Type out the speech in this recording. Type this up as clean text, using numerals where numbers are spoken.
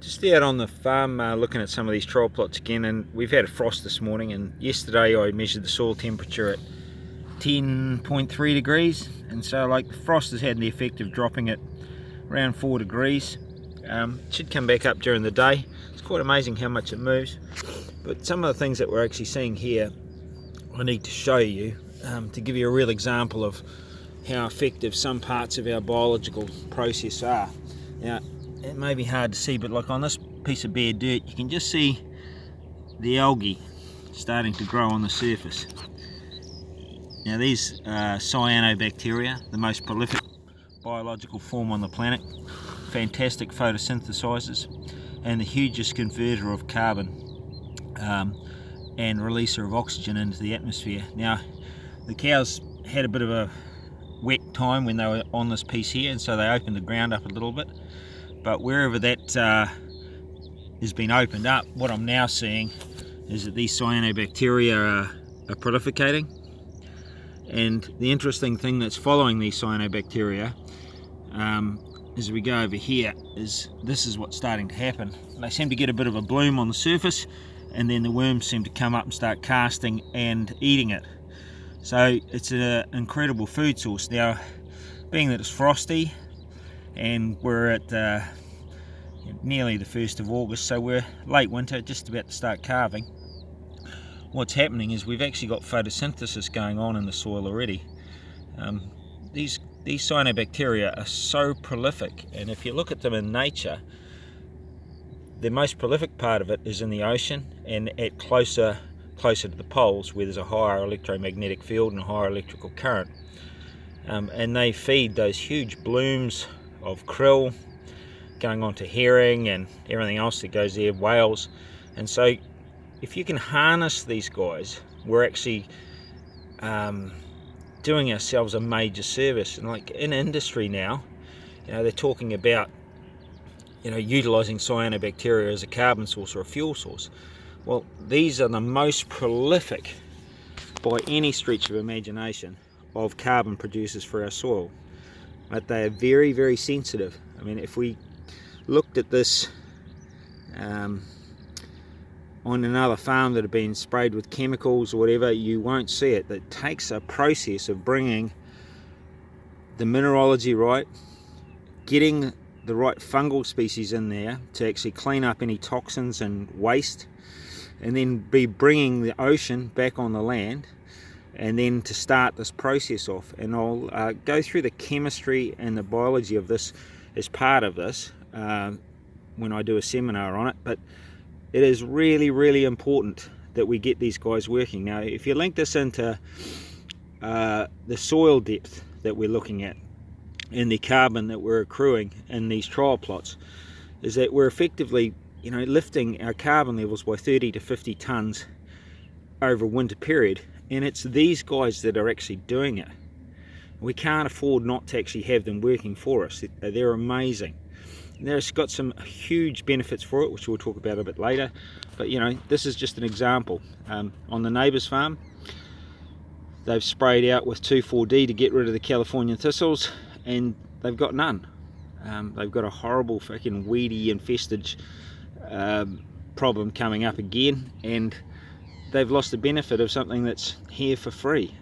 Just out on the farm looking at some of these trial plots again, and we've had a frost this morning, and yesterday I measured the soil temperature at 10.3 degrees, and so like the frost has had the effect of dropping it around 4 degrees. It should come back up during the day. It's quite amazing how much it moves, but some of the things that we're actually seeing here I need to show you to give you a real example of how effective some parts of our biological process are. Now, it may be hard to see, but like on this piece of bare dirt, you can just see the algae starting to grow on the surface. Now these Cyanobacteria, the most prolific biological form on the planet, fantastic photosynthesizers, and the hugest converter of carbon and releaser of oxygen into the atmosphere. Now the cows had a bit of a wet time when they were on this piece here, and so they opened the ground up a little bit. But wherever that has been opened up, what I'm now seeing is that these cyanobacteria are prolificating. And the interesting thing that's following these cyanobacteria, as we go over here, is this is what's starting to happen. They seem to get a bit of a bloom on the surface, and then the worms seem to come up and start casting and eating it. So it's an incredible food source. Now, being that it's frosty, and we're at nearly the 1st of August, so we're late winter, just about to start calving. What's happening is we've actually got photosynthesis going on in the soil already. These cyanobacteria are so prolific, and if you look at them in nature, the most prolific part of it is in the ocean and at closer to the poles, where there's a higher electromagnetic field and a higher electrical current. And they feed those huge blooms of krill going on to herring and everything else that goes there, whales. And so if you can harness these guys, we're actually doing ourselves a major service. And like in industry now, they're talking about utilizing cyanobacteria as a carbon source or a fuel source. Well, these are the most prolific by any stretch of imagination of carbon producers for our soil. But they are very, very sensitive. I mean, if we looked at this on another farm that had been sprayed with chemicals or whatever, you won't see it. It takes a process of bringing the mineralogy right, getting the right fungal species in there to actually clean up any toxins and waste, and then be bringing the ocean back on the land, and then to start this process off. And I'll go through the chemistry and the biology of this as part of this when I do a seminar on it. But it is really, really important that we get these guys working. Now, if you link this into the soil depth that we're looking at and the carbon that we're accruing in these trial plots, is that we're effectively lifting our carbon levels by 30 to 50 tons over a winter period. And it's these guys that are actually doing it. We can't afford not to actually have them working for us. They're amazing. There's got some huge benefits for it, which we'll talk about a bit later. But this is just an example. On the neighbour's farm, they've sprayed out with 2,4-D to get rid of the Californian thistles, and they've got none. They've got a horrible fucking weedy infested problem coming up again, and they've lost the benefit of something that's here for free.